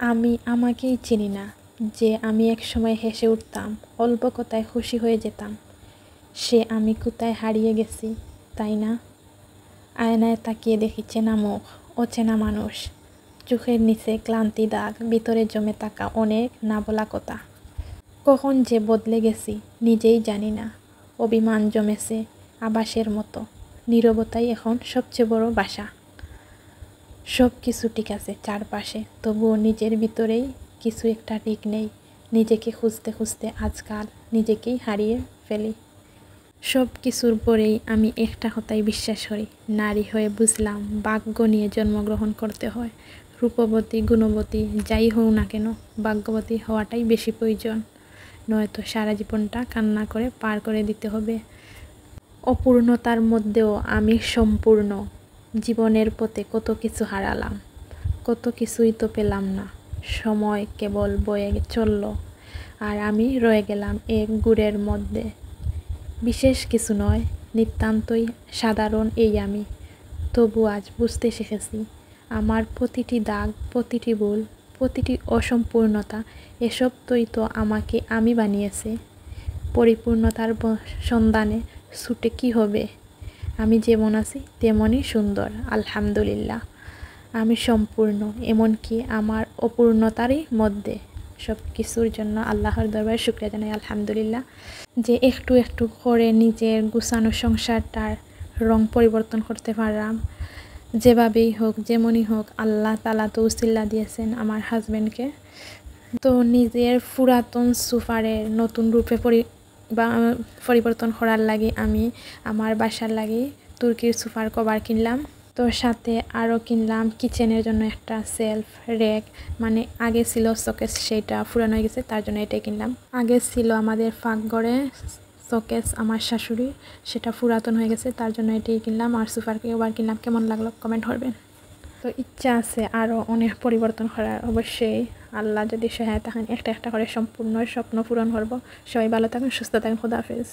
আমি আমাকেই চিনি না যে আমি একসময় হেসে উঠতাম, অল্প কথায় খুশি হয়ে যেতাম। সে আমি কোথায় হারিয়ে গেছি, তাই না? আয়নায় তাকিয়ে দেখি চেনা মুখ, অচেনা মানুষ, চোখের নিচে ক্লান্তি দাগ, ভিতরে জমে থাকা অনেক না বলা কথা। কখন যে বদলে গেছি নিজেই জানি না। অভিমান জমেছে আবাসের মতো, নীরবতাই এখন সবচেয়ে বড় বাসা। সব কিছু ঠিক আছে চারপাশে, তবুও নিজের ভিতরেই কিছু একটা ঠিক নেই। নিজেকে খুঁজতে খুঁজতে আজকাল নিজেকেই হারিয়ে ফেলি। সব কিছুর পরেই আমি একটা কথাই বিশ্বাস করি, নারী হয়ে বুঝলাম ভাগ্য নিয়ে জন্মগ্রহণ করতে হয়। রূপবতী গুণবতী যাই হোক না কেন, ভাগ্যবতী হওয়াটাই বেশি প্রয়োজন, নয়তো সারা জীবনটা কান্না করে পার করে দিতে হবে। অপূর্ণতার মধ্যেও আমি সম্পূর্ণ। জীবনের পথে কত কিছু হারালাম, কত কিছুই তো পেলাম না। সময় কেবল বয়ে চলল, আর আমি রয়ে গেলাম এক গুড়ের মধ্যে। বিশেষ কিছু নয়, নিতান্তই সাধারণ এই আমি। তবু আজ বুঝতে শিখেছি, আমার প্রতিটি দাগ, প্রতিটি ভুল, প্রতিটি অসম্পূর্ণতা, এসবই তো আমাকে আমি বানিয়েছে। পরিপূর্ণতার সন্ধানে ছুটে কী হবে? আমি যেমন আছি তেমনই সুন্দর, আলহামদুলিল্লাহ। আমি সম্পূর্ণ, এমনকি আমার অপূর্ণতারই মধ্যে। সব কিছুর জন্য আল্লাহর দরবারে শুকরিয়া জানাই, আলহামদুলিল্লাহ, যে একটু একটু করে নিজের গুছানো সংসারটার রং পরিবর্তন করতে পারলাম। যেভাবেই হোক, যেমনই হোক, আল্লাহ তাআলা তো উসিলা দিয়েছেন আমার হাজব্যান্ডকে। তো নিজের পুরাতন সোফারের নতুন রূপে পরিবর্তন করার লাগে আমি আমার বাসার লাগে তুর্কির সোফার কভার কিনলাম। তো সাথে আরও কিনলাম কিচেনের জন্য একটা সেলফ র্যাক, মানে আগে ছিল শোকেস, সেটা পুরানো হয়ে গেছে, তার জন্য এটাই কিনলাম। আগে ছিল আমাদের পাকঘরে শোকেস আমার শাশুড়ি, সেটা পুরাতন হয়ে গেছে, তার জন্য এটাই কিনলাম। আর সোফার কভার কিনলাম। কেমন লাগলো কমেন্ট করবেন। তো ইচ্ছা আছে আরও অনেক পরিবর্তন করার, অবশ্যই আল্লাহ যদি সহায়তা হয় একটা একটা করে সম্পূর্ণ স্বপ্ন পূরণ করব। সবাই ভালো থাকুন, সুস্থ থাকুন, খোদা হাফেজ।